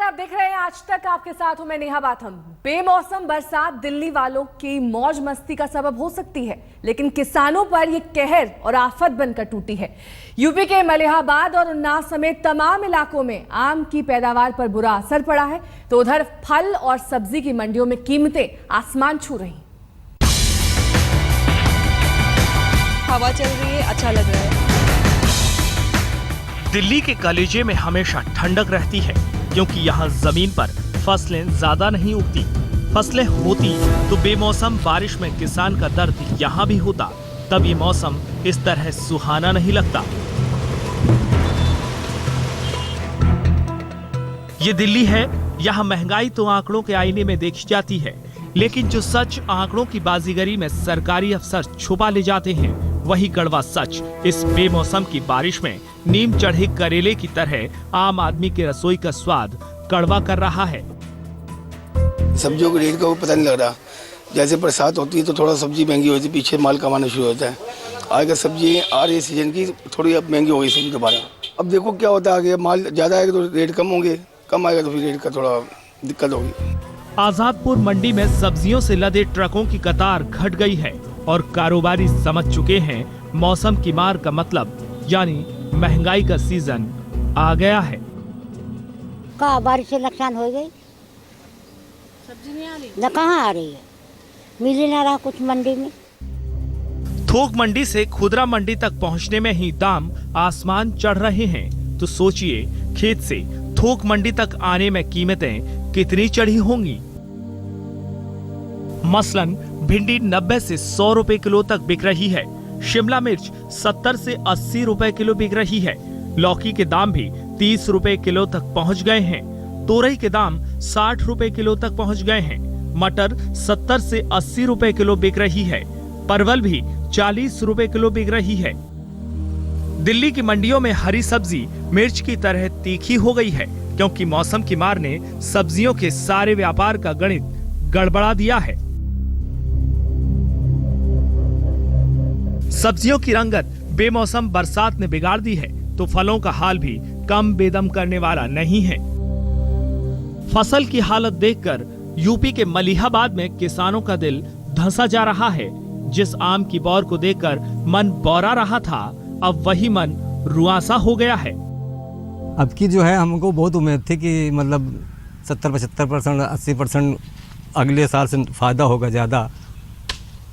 आप देख रहे हैं आज तक, आपके साथ हूं मैं नेहा बाथम। बेमौसम बरसात दिल्ली वालों की मौज मस्ती का सबब हो सकती है, लेकिन किसानों पर यह कहर और आफत बनकर टूटी है। यूपी के मलिहाबाद और उन्नाव समेत तमाम इलाकों में आम की पैदावार पर बुरा असर पड़ा है, तो उधर फल और सब्जी की मंडियों में कीमतें आसमान छू रही। हवा चल रही है, अच्छा लग रहा है। दिल्ली के कलेजे में हमेशा ठंडक रहती है, क्योंकि यहाँ जमीन पर फसलें ज्यादा नहीं उगती। फसलें होती तो बेमौसम बारिश में किसान का दर्द यहाँ भी होता, तब ये मौसम इस तरह सुहाना नहीं लगता। ये दिल्ली है, यहाँ महंगाई तो आंकड़ों के आईने में देखी जाती है, लेकिन जो सच आंकड़ों की बाजीगरी में सरकारी अफसर छुपा ले जाते हैं, वही कड़वा सच इस बेमौसम की बारिश में नीम चढ़े करेले की तरह आम आदमी की रसोई का स्वाद कड़वा कर रहा है। सब्जियों के रेट का पता नहीं लग रहा। जैसे बरसात होती है तो थोड़ा सब्जी महंगी होती है, पीछे माल कमाना शुरू होता है। आगे सब्जी आ रही सीजन की, थोड़ी अब महंगी हो गई सब्जी दोबारा। अब देखो क्या होता है, आगे माल ज्यादा आएगा तो रेट कम होंगे, कम आएगा तो फिर रेट का थोड़ा दिक्कत होगी। आजादपुर मंडी में सब्जियों से लदे ट्रकों की कतार घट गई है और कारोबारी समझ चुके हैं मौसम की मार का मतलब, यानी महंगाई का सीजन आ गया है। कहाँ बारिश से नुकसान हो गई, सब्जी नहीं आ रही न कहाँ आ रही है, मिल ही ना रहा कुछ मंडी में। थोक मंडी से खुदरा मंडी तक पहुंचने में ही दाम आसमान चढ़ रहे हैं, तो सोचिए खेत से थोक मंडी तक आने में कीमतें कितनी चढ़ी होंगी। मसलन भिंडी 90 से 100 रुपए किलो तक बिक रही है, शिमला मिर्च 70 से 80 रुपए किलो बिक रही है, लौकी के दाम भी 30 रुपए किलो तक पहुंच गए हैं, तोरई के दाम 60 रुपए किलो तक पहुंच गए हैं, मटर 70 से 80 रुपए किलो बिक रही है, परवल भी 40 रुपए किलो बिक रही है। दिल्ली की मंडियों में हरी सब्जी मिर्च की तरह तीखी हो गई है, क्योंकि मौसम की मार ने सब्जियों के सारे व्यापार का गणित गड़बड़ा दिया है। सब्जियों की रंगत बेमौसम बरसात ने बिगाड़ दी है, तो फलों का हाल भी कम बेदम करने वाला नहीं है। फसल की हालत देखकर यूपी के मलिहाबाद में किसानों का दिल धंसा जा रहा है। जिस आम की बौर को देखकर मन बौरा रहा था, अब वही मन रुआसा हो गया है। अब की जो है, हमको बहुत उम्मीद थी कि मतलब 70-75%, 80% अगले साल से फायदा होगा ज़्यादा,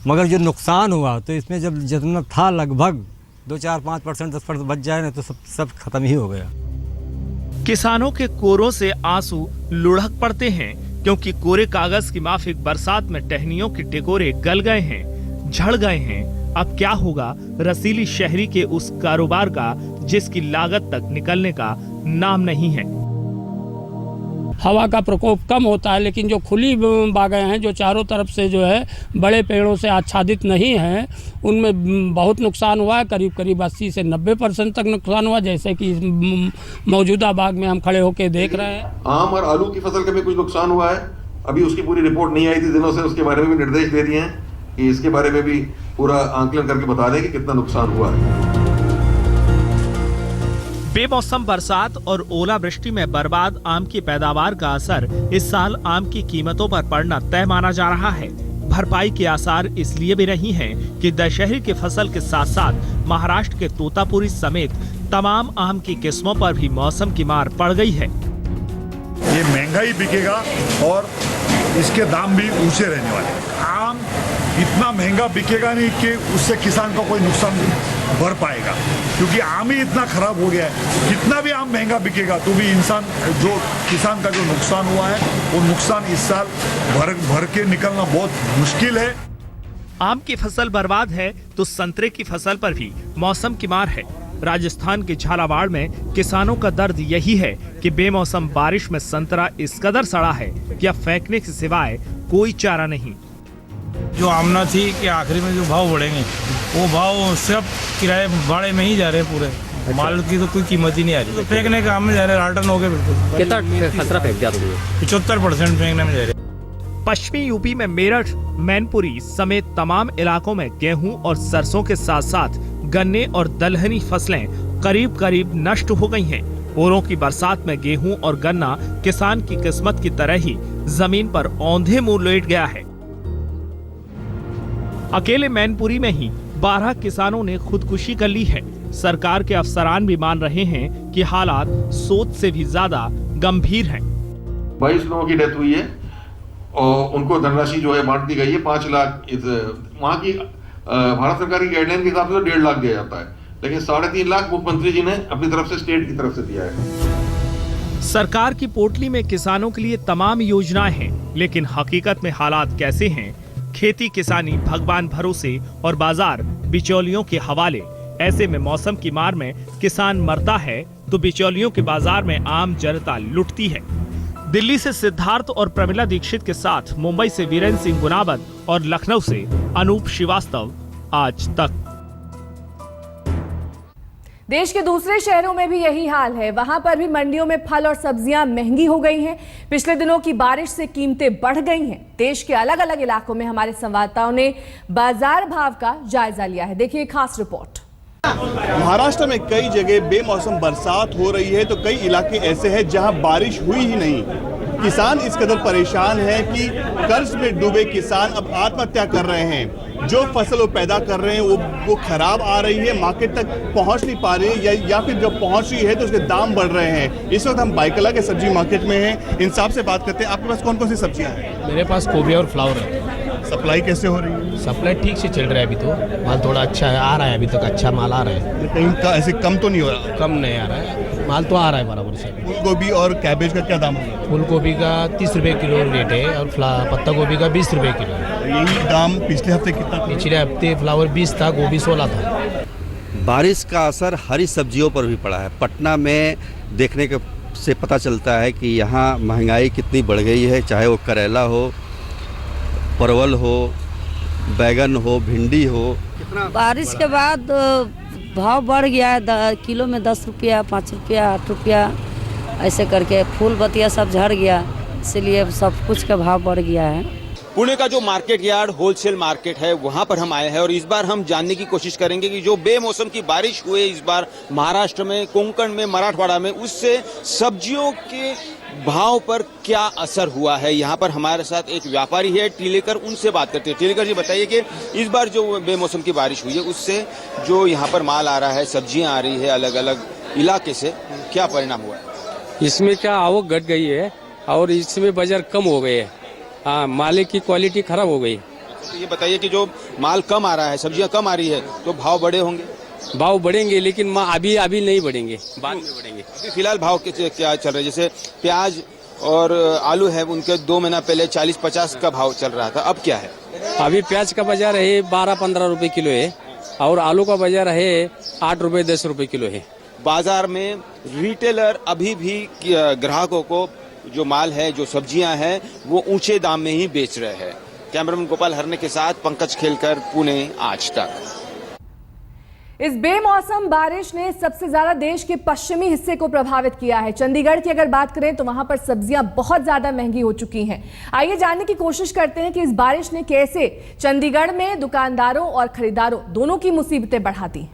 मगर जो नुकसान हुआ तो इसमें जब जितना था लगभग 2-4-5%, 10% बच जाए ना, तो सब खत्म ही हो गया। किसानों के कोरों से आंसू लुढ़क पड़ते हैं, क्योंकि कोरे कागज की माफिक बरसात में टहनियों के टिकोरे गल गए हैं, झड़ गए हैं। अब क्या होगा रसीली शहरी के उस कारोबार का, जिसकी लागत तक निकलने का नाम नहीं है। हवा का प्रकोप कम होता है, लेकिन जो खुली बागें हैं, जो चारों तरफ से जो है बड़े पेड़ों से आच्छादित नहीं हैं, उनमें बहुत नुकसान हुआ है। करीब 80 से 90% तक नुकसान हुआ, जैसे कि मौजूदा बाग में हम खड़े होकर देख रहे हैं। आम और आलू की फसल का भी कुछ नुकसान हुआ है। अभी उसकी पूरी रिपोर्ट नहीं आई थी दिनों से, उसके बारे में भी निर्देश दे दिए हैं कि इसके बारे में भी पूरा आंकलन करके बता दें कि कितना नुकसान हुआ है। बेमौसम बरसात और ओलावृष्टि में बर्बाद आम की पैदावार का असर इस साल आम की कीमतों पर पड़ना तय माना जा रहा है। भरपाई के आसार इसलिए भी नहीं हैं कि दशहरी की फसल के साथ साथ महाराष्ट्र के तोतापुरी समेत तमाम आम की किस्मों पर भी मौसम की मार पड़ गई है। ये महंगाई बिकेगा और इसके दाम भी ऊंचे रहने वाले। आम इतना महंगा बिकेगा नहीं कि उससे किसान का कोई नुकसान भर पाएगा, क्योंकि आम ही इतना खराब हो गया है। कितना भी आम महंगा बिकेगा तो भी किसान का जो नुकसान हुआ है, वो नुकसान इस साल भर के निकलना बहुत मुश्किल है। आम की फसल बर्बाद है तो संतरे की फसल पर भी मौसम की मार है। राजस्थान के झालावाड़ में किसानों का दर्द यही है कि बेमौसम बारिश में संतरा इस कदर सड़ा है कि अब फेंकने के सिवाय कोई चारा नहीं। जो आमना थी कि आखिरी में जो भाव बढ़ेंगे, वो भाव सिर्फ किराए भाड़े में ही जा रहे हैं पूरे। माल की तो कोई कीमत ही नहीं आ रही, तो फेंकने का काम में जा रहे, राटन हो गए बिल्कुल। कितना खतरा फेंक जा रही है? 75% फेंकने में जा रहे। पश्चिमी यूपी में मेरठ, मैनपुरी समेत तमाम इलाकों में गेहूं और सरसों के साथ साथ गन्ने और दलहनी फसलें करीब नष्ट हो गई हैं। ओरों की बरसात में गेहूं और गन्ना किसान की किस्मत की तरह ही जमीन पर औंधे मुंह लेट गया है। अकेले मैनपुरी में ही 12 किसानों ने खुदकुशी कर ली है। सरकार के अफसरान भी मान रहे हैं कि हालात सोच से भी ज्यादा गंभीर हैं। 22 लोगों की डेथ हुई है और उनको धनराशि जो है बांट दी गई है 5 लाख। वहाँ की भारत सरकार की गाइडलाइन के हिसाब से 1.5 लाख दिया जाता है, लेकिन 3.5 लाख मुख्यमंत्री जी ने अपनी तरफ से, स्टेट की तरफ से दिया है। सरकार की पोटली में किसानों के लिए तमाम योजनाएं हैं, लेकिन हकीकत में हालात कैसे हैं? खेती किसानी भगवान भरोसे और बाजार बिचौलियों के हवाले। ऐसे में मौसम की मार में किसान मरता है तो बिचौलियों के बाजार में आम जनता लुटती है। दिल्ली से सिद्धार्थ और प्रमिला दीक्षित के साथ मुंबई से वीरेंद्र सिंह गुनावत और लखनऊ से अनूप श्रीवास्तव, आज तक। देश के दूसरे शहरों में भी यही हाल है। वहां पर भी मंडियों में फल और सब्जियां महंगी हो गई हैं। पिछले दिनों की बारिश से कीमतें बढ़ गई हैं। देश के अलग अलग इलाकों में हमारे संवाददाताओं ने बाजार भाव का जायजा लिया है। देखिए खास रिपोर्ट। महाराष्ट्र में कई जगह बेमौसम बरसात हो रही है तो कई इलाके ऐसे हैं जहां बारिश हुई ही नहीं। किसान इस कदर परेशान हैं कि कर्ज में डूबे किसान अब आत्महत्या कर रहे हैं। जो फसल वो पैदा कर रहे हैं वो खराब आ रही है, मार्केट तक पहुंच नहीं पा रही है, या फिर जब पहुंच रही है तो उसके दाम बढ़ रहे हैं। इस वक्त हम बाइकला के सब्जी मार्केट में हैं। इन साहब से बात करते हैं। आपके पास कौन कौन सी सब्जियां हैं? मेरे पास गोभी और फ्लावर है। सप्लाई कैसे हो रही है? सप्लाई ठीक से चल रहा है, अभी तो माल थोड़ा अच्छा है, आ रहा है, अभी तक अच्छा माल आ रहा है। कहीं का ऐसे कम तो नहीं हो रहा? कम नहीं आ रहा है, माल तो आ रहा है बराबर से। फूल गोभी और कैबेज का क्या दाम है? फूल गोभी का 30 रुपये किलो रेट है और पत्ता गोभी का 20 रुपये किलो। यही दाम पिछले हफ्ते कितना? पिछले हफ्ते फ्लावर 20 था, गोभी 16 था। बारिश का असर हरी सब्जियों पर भी पड़ा है। पटना में देखने के से पता चलता है कि यहाँ महंगाई कितनी बढ़ गई है, चाहे वो करेला हो, परवल हो, बैगन हो, भिंडी हो। बारिश के बाद भाव बढ़ गया है। किलो में 10 रुपया, 5 रुपया, 8 रुपया ऐसे करके फूल बतिया सब झड़ गया, इसलिए सब कुछ का भाव बढ़ गया है। पुणे का जो मार्केट यार्ड होलसेल मार्केट है वहां पर हम आए हैं और इस बार हम जानने की कोशिश करेंगे कि जो बेमौसम की बारिश हुई इस बार महाराष्ट्र में, कोंकण में, मराठवाड़ा में, उससे सब्जियों के भाव पर क्या असर हुआ है। यहाँ पर हमारे साथ एक व्यापारी है टीलेकर, उनसे बात करते हैं। टीलेकर जी बताइए कि इस बार जो बेमौसम की बारिश हुई है उससे जो यहाँ पर माल आ रहा है, सब्जियाँ आ रही है अलग अलग इलाके से, क्या परिणाम हुआ है? इसमें क्या आवक घट गई है और इसमें बाजार कम हो गए है। हाँ, माल की क्वालिटी खराब हो गई। तो ये बताइए कि जो माल कम आ रहा है, सब्जियां कम आ रही है, तो भाव बढ़े होंगे? भाव बढ़ेंगे, लेकिन अभी नहीं बढ़ेंगे, बाद में बढ़ेंगे। अभी फिलहाल भाव क्या चल रहा है? जैसे प्याज और आलू है, उनके 2 महीना पहले 40-50 का भाव चल रहा था, अब क्या है? अभी प्याज का बाजार है 12-15 रुपए किलो है और आलू का बाजार है 8 रुपए 10 रुपए किलो है। बाजार में रिटेलर अभी भी ग्राहकों को जो माल है, जो सब्जियां हैं, वो ऊंचे दाम में ही बेच रहे हैं। कैमरामैन गोपाल हरने के साथ पंकज खेलकर, पुणे, आज तक। इस बेमौसम बारिश ने सबसे ज्यादा देश के पश्चिमी हिस्से को प्रभावित किया है। चंडीगढ़ की अगर बात करें तो वहां पर सब्जियां बहुत ज्यादा महंगी हो चुकी हैं। आइए जानने की कोशिश करते हैं कि इस बारिश ने कैसे चंडीगढ़ में दुकानदारों और खरीदारों दोनों की मुसीबतें बढ़ा दी।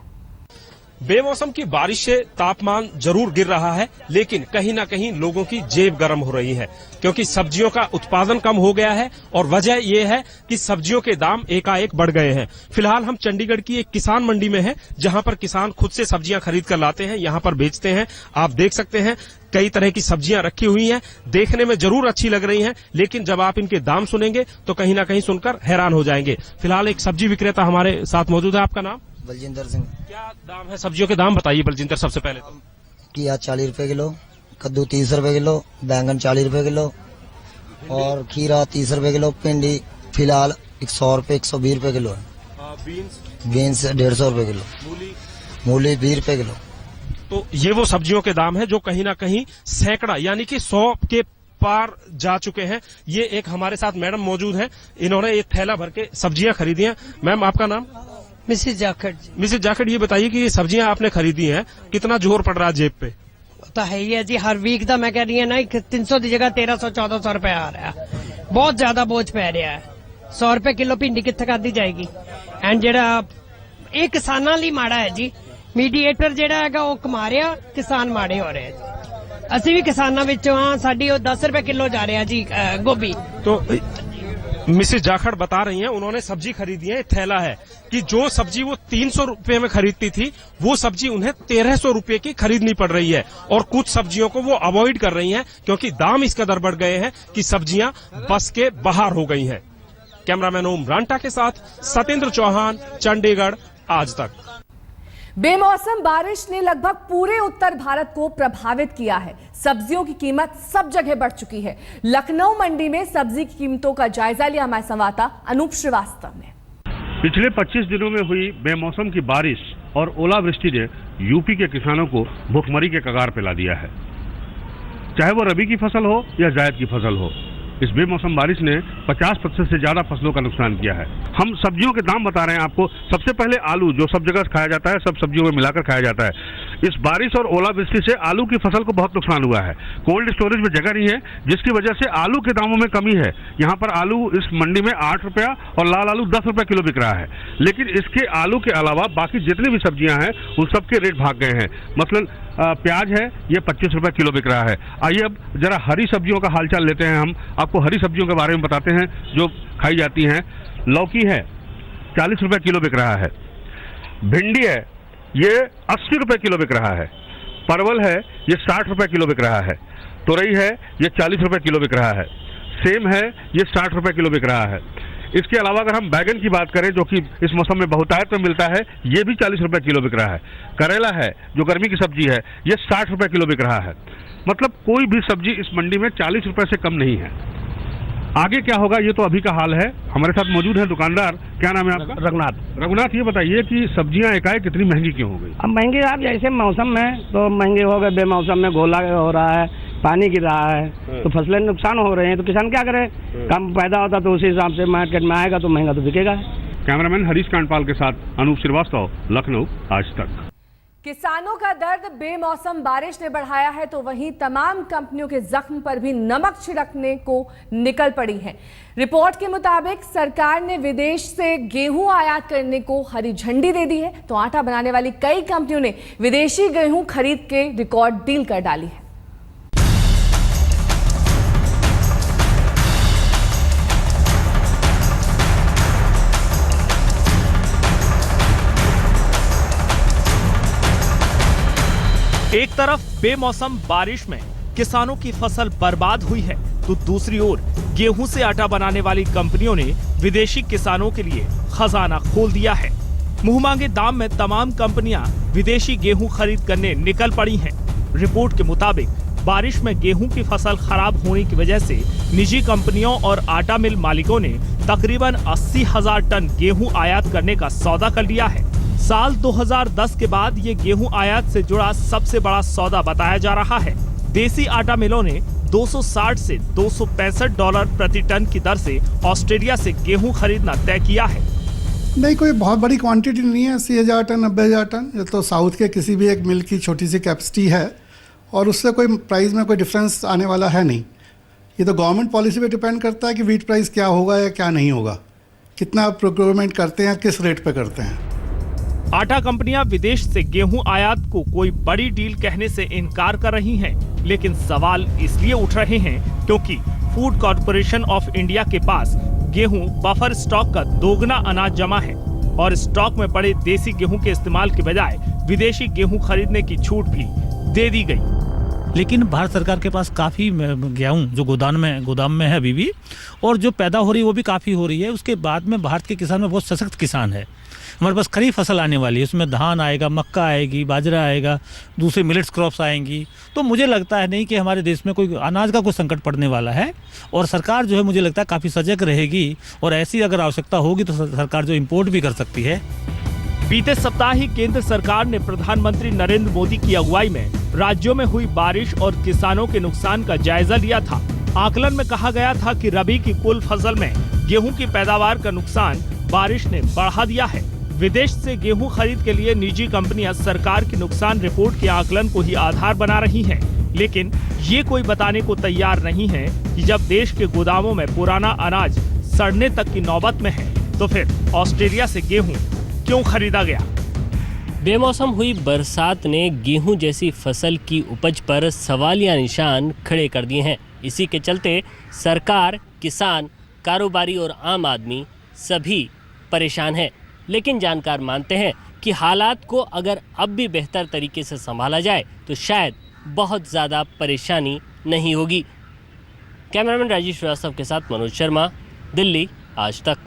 बेमौसम की बारिश से तापमान जरूर गिर रहा है, लेकिन कहीं ना कहीं लोगों की जेब गर्म हो रही है, क्योंकि सब्जियों का उत्पादन कम हो गया है और वजह यह है कि सब्जियों के दाम एकाएक बढ़ गए हैं। फिलहाल हम चंडीगढ़ की एक किसान मंडी में हैं, जहां पर किसान खुद से सब्जियां खरीद कर लाते हैं, यहां पर बेचते हैं। आप देख सकते हैं कई तरह की सब्जियां रखी हुई हैं, देखने में जरूर अच्छी लग रही हैं, लेकिन जब आप इनके दाम सुनेंगे तो कहीं ना कहीं सुनकर हैरान हो जाएंगे। फिलहाल एक सब्जी विक्रेता हमारे साथ मौजूद है। आपका नाम? बलजिंदर सिंह। क्या दाम है सब्जियों के दाम बताइए बलजिंदर, सबसे पहले तो। घिया 40 रुपए किलो, कद्दू 30 रुपए किलो, बैंगन 40 रुपए किलो और खीरा 30 रुपए किलो, भिंडी फिलहाल 100 रुपए 120 रुपए किलो है। बीन्स 150 रुपए किलो, मूली 20 रुपए किलो। तो ये वो सब्जियों के दाम है जो कहीं ना कहीं सैकड़ा यानी कि 100 के पार जा चुके हैं। ये एक हमारे साथ मैडम मौजूद हैं, इन्होंने एक थैला भर के सब्जियां खरीदी हैं। मैम, आपका नाम? मिसेज जाखड़। मिसेज जाखड़, ये बताइए कि ये सब्जियां आपने खरीदी हैं, कितना जोर पड़ रहा है जेब पे? तो है ही है जी, हर वीक का मैं कह रही है ना 300 की जगह 1300-1400 रुपए आ रहा है। बहुत ज्यादा बोझ पै रहा है। 100 रुपए किलो भिंडी कितने खाधी जाएगी? एंड जेड़ा ये किसानां लई माड़ा है जी, मीडिएटर जेड़ा हैगा वो कमा रहा, किसान माड़े हो रहे हैं। ਅਸੀਂ ਵੀ ਕਿਸਾਨਾਂ ਵਿੱਚੋਂ ਆ। ਸਾਡੀ ਉਹ 10 रुपए किलो जा रहा जी गोभी। तो मिसेज जाखड़ बता रही हैं, उन्होंने सब्जी खरीदी है, थैला है कि जो सब्जी वो 300 रुपए में खरीदती थी वो सब्जी उन्हें 1300 रुपए की खरीदनी पड़ रही है। और कुछ सब्जियों को वो अवॉइड कर रही हैं क्योंकि दाम इस कदर बढ़ गए हैं कि सब्जियां बस के बाहर हो गई हैं। कैमरामैन ओम रांटा के साथ सत्येंद्र चौहान, चंडीगढ़, आज तक। बेमौसम बारिश ने लगभग पूरे उत्तर भारत को प्रभावित किया है। सब्जियों की कीमत सब जगह बढ़ चुकी है। लखनऊ मंडी में सब्जी की कीमतों का जायजा लिया हमारे संवाददाता अनूप श्रीवास्तव ने। पिछले 25 दिनों में हुई बेमौसम की बारिश और ओलावृष्टि ने यूपी के किसानों को भुखमरी के कगार पे ला दिया है। चाहे वो रबी की फसल हो या जायद की फसल हो, इस बेमौसम बारिश ने 50% से ज्यादा फसलों का नुकसान किया है। हम सब्जियों के दाम बता रहे हैं आपको। सबसे पहले आलू, जो सब जगह खाया जाता है, सब सब्जियों में मिलाकर खाया जाता है। इस बारिश और ओलावृष्टि से आलू की फसल को बहुत नुकसान हुआ है। कोल्ड स्टोरेज में जगह नहीं है, जिसकी वजह से आलू के दामों में कमी है। यहाँ पर आलू इस मंडी में 8 रुपया और लाल आलू 10 रुपया किलो बिक रहा है। लेकिन इसके आलू के अलावा बाकी जितनी भी सब्जियां हैं उन सबके रेट भाग गए हैं। मसलन प्याज है, ये 25 रुपए किलो बिक रहा है। आइए अब जरा हरी सब्जियों का हालचाल लेते हैं। हम आपको हरी सब्जियों के बारे में बताते हैं जो खाई जाती हैं। लौकी है, 40 रुपए किलो बिक रहा है। भिंडी है, ये 80 रुपए किलो बिक रहा है। परवल है, ये 60 रुपए किलो बिक रहा है। तुरई है, ये 40 रुपए किलो बिक रहा है। सेम है, ये 60 रुपए किलो बिक रहा है। इसके अलावा अगर हम बैगन की बात करें, जो कि इस मौसम में बहुतायत में मिलता है, ये भी 40 रुपए किलो बिक रहा है। करेला है, जो गर्मी की सब्जी है, ये 60 रुपए किलो बिक रहा है। मतलब कोई भी सब्जी इस मंडी में 40 रुपए से कम नहीं है। आगे क्या होगा ये तो अभी का हाल है। हमारे साथ मौजूद है दुकानदार। क्या नाम है आपका? रघुनाथ, ये बताइए कि सब्जियां एकाएक कितनी महंगी क्यों हो गई? अब महंगी आप जैसे मौसम में तो महंगे हो गए, बेमौसम में घोला हो रहा है, पानी गिर रहा है, तो फसलें नुकसान हो रहे हैं, तो किसान क्या करे? कम पैदा होता तो उसी हिसाब से मार्केट में आएगा तो महंगा तो बिकेगा। कैमरामैन हरीश कांडपाल के साथ अनूप श्रीवास्तव, लखनऊ, आज तक। किसानों का दर्द बेमौसम बारिश ने बढ़ाया है तो वहीं तमाम कंपनियों के जख्म पर भी नमक छिड़कने को निकल पड़ी है। रिपोर्ट के मुताबिक सरकार ने विदेश से गेहूं आयात करने को हरी झंडी दे दी है, तो आटा बनाने वाली कई कंपनियों ने विदेशी गेहूं खरीद के रिकॉर्ड डील कर डाली है। एक तरफ बेमौसम बारिश में किसानों की फसल बर्बाद हुई है, तो दूसरी ओर गेहूं से आटा बनाने वाली कंपनियों ने विदेशी किसानों के लिए खजाना खोल दिया है। मुंह मांगे दाम में तमाम कंपनियां विदेशी गेहूं खरीद करने निकल पड़ी हैं। रिपोर्ट के मुताबिक बारिश में गेहूं की फसल खराब होने की वजह से निजी कंपनियों और आटा मिल मालिकों ने तकरीबन 80,000 टन गेहूं आयात करने का सौदा कर लिया है। साल 2010 के बाद ये गेहूं आयात से जुड़ा सबसे बड़ा सौदा बताया जा रहा है। देसी आटा मिलों ने 260 से $265 प्रति टन की दर से ऑस्ट्रेलिया से गेहूं खरीदना तय किया है। नहीं, कोई बहुत बड़ी क्वांटिटी नहीं है। 80,000 टन, 90,000 टन, ये तो साउथ के किसी भी एक मिल की छोटी सी कैपेसिटी है और उससे कोई प्राइस में कोई डिफरेंस आने वाला है नहीं। ये तो गवर्नमेंट पॉलिसी पे डिपेंड करता है कि वीट प्राइस क्या होगा या क्या नहीं होगा, कितना प्रोक्योरमेंट करते हैं, किस रेट पे करते हैं। आटा कंपनियां विदेश से गेहूं आयात को कोई बड़ी डील कहने से इनकार कर रही हैं, लेकिन सवाल इसलिए उठ रहे हैं क्योंकि फूड कॉर्पोरेशन ऑफ इंडिया के पास गेहूं बफर स्टॉक का दोगुना अनाज जमा है और स्टॉक में पड़े देसी गेहूं के इस्तेमाल के बजाय विदेशी गेहूं खरीदने की छूट भी दे दी गई। लेकिन भारत सरकार के पास काफ़ी गेहूं जो गोदाम में है अभी भी, और जो पैदा हो रही है वो भी काफ़ी हो रही है। उसके बाद में भारत के किसान में बहुत सशक्त किसान है। हमारे पास खरीफ फसल आने वाली है, उसमें धान आएगा, मक्का आएगी, बाजरा आएगा, दूसरे मिलेट्स क्रॉप्स आएंगी। तो मुझे लगता है नहीं कि हमारे देश में कोई अनाज का कोई संकट पड़ने वाला है, और सरकार जो है मुझे लगता है काफ़ी सजग रहेगी, और ऐसी अगर आवश्यकता होगी तो सरकार जो इम्पोर्ट भी कर सकती है। बीते सप्ताह ही केंद्र सरकार ने प्रधानमंत्री नरेंद्र मोदी की अगुवाई में राज्यों में हुई बारिश और किसानों के नुकसान का जायजा लिया था। आकलन में कहा गया था कि रबी की कुल फसल में गेहूं की पैदावार का नुकसान बारिश ने बढ़ा दिया है। विदेश से गेहूं खरीद के लिए निजी कंपनियां सरकार की नुकसान रिपोर्ट के आकलन को ही आधार बना रही हैं, लेकिन ये कोई बताने को तैयार नहीं है कि जब देश के गोदामों में पुराना अनाज सड़ने तक की नौबत में है तो फिर ऑस्ट्रेलिया से गेहूं क्यों खरीदा गया। बेमौसम हुई बरसात ने गेहूं जैसी फसल की उपज पर सवालिया निशान खड़े कर दिए हैं। इसी के चलते सरकार, किसान, कारोबारी और आम आदमी सभी परेशान हैं। लेकिन जानकार मानते हैं कि हालात को अगर अब भी बेहतर तरीके से संभाला जाए तो शायद बहुत ज़्यादा परेशानी नहीं होगी। कैमरामैन राजीव श्रीवास्तव के साथ मनोज शर्मा, दिल्ली, आज तक।